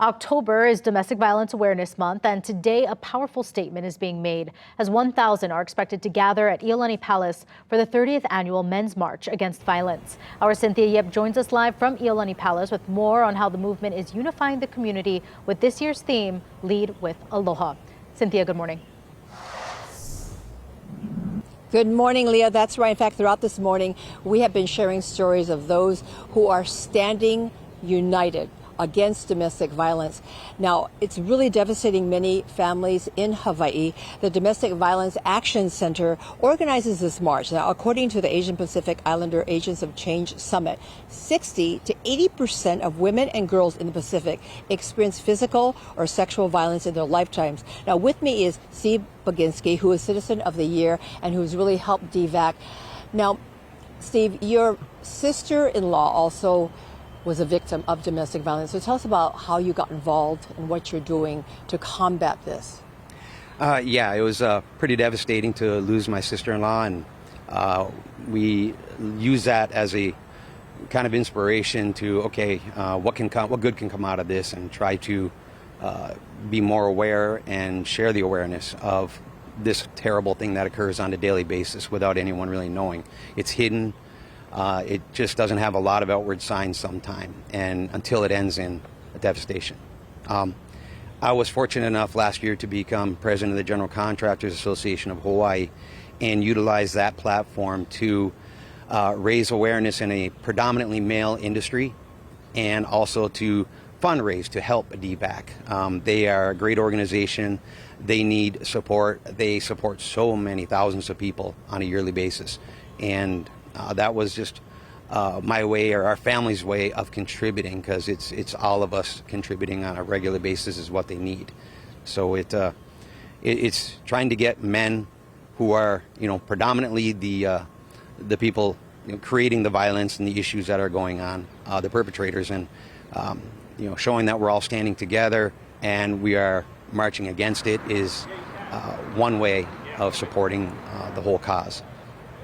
October is Domestic Violence Awareness Month, and today a powerful statement is being made as 1,000 are expected to gather at Iolani Palace for the 30th Annual Men's March Against Violence. Our Cynthia Yip joins us live from Iolani Palace with more on how the movement is unifying the community with this year's theme, Lead with Aloha. Cynthia, good morning. Good morning, Leah. That's right. In fact, throughout this morning, we have been sharing stories of those who are standing united against domestic violence. Now, it's really devastating many families in Hawaii. The Domestic Violence Action Center organizes this march. Now, according to the Asian Pacific Islander Agents of Change Summit, 60 to 80% of women and girls in the Pacific experience physical or sexual violence in their lifetimes. Now, with me is Steve Baginski, who is Citizen of the Year and who's really helped DVAC. Now, Steve, your sister-in-law also was a victim of domestic violence. So tell us about how you got involved and what you're doing to combat this. Yeah, it was pretty devastating to lose my sister-in-law, and we use that as a kind of inspiration to, okay, what good can come out of this, and try to be more aware and share the awareness of this terrible thing that occurs on a daily basis without anyone really knowing. It's hidden. It just doesn't have a lot of outward signs sometime, and until it ends in a devastation. I was fortunate enough last year to become president of the General Contractors Association of Hawaii and utilize that platform to raise awareness in a predominantly male industry, and also to fundraise to help DVAC. They are a great organization. They need support. They support so many thousands of people on a yearly basis, and that was just my way, or our family's way, of contributing, because it's all of us contributing on a regular basis is what they need. So it's trying to get men who are, predominantly the people creating the violence and the issues that are going on, the perpetrators, and showing that we're all standing together and we are marching against it is one way of supporting the whole cause.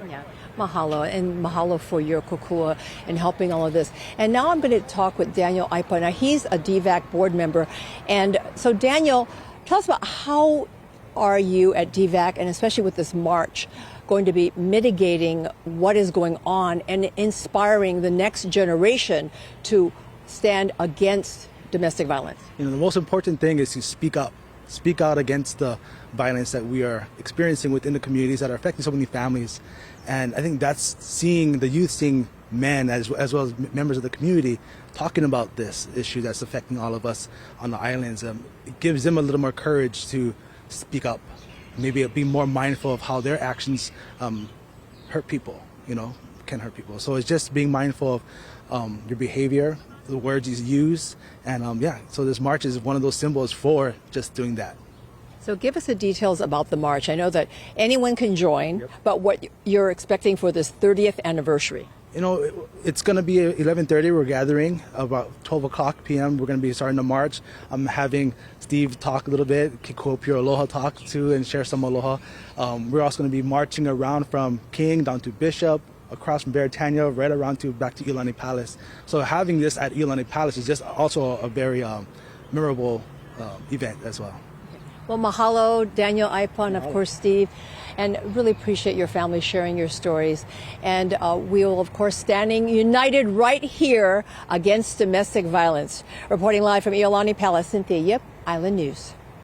Yeah. Mahalo, and mahalo for your kokua and helping all of this. And now I'm going to talk with Daniel Aipa. Now, he's a DVAC board member. And so, Daniel, tell us about how are you at DVAC, and especially with this march, going to be mitigating what is going on and inspiring the next generation to stand against domestic violence? The most important thing is to speak up. Speak out against the violence that we are experiencing within the communities that are affecting so many families. And I think that's seeing the youth, seeing men as well as members of the community talking about this issue that's affecting all of us on the islands. It gives them a little more courage to speak up, maybe be more mindful of how their actions hurt people, can hurt people. So it's just being mindful of your behavior, the words you use, and so this march is one of those symbols for just doing that. So give us the details about the march. I know that anyone can join, yep, but what you're expecting for this 30th anniversary? It's going to be 11:30. We're gathering about 12 o'clock p.m. We're going to be starting the march. I'm having Steve talk a little bit, Kiko Pure Aloha talk too, and share some aloha. We're also going to be marching around from King down to Bishop, across from Beretania, right around back to Iolani Palace. So having this at Iolani Palace is just also a very memorable event as well. Well, mahalo, Daniel Aipa, and of course, Steve. And really appreciate your family sharing your stories. And we will, of course, standing united right here against domestic violence. Reporting live from Iolani Palace, Cynthia Yip, Island News.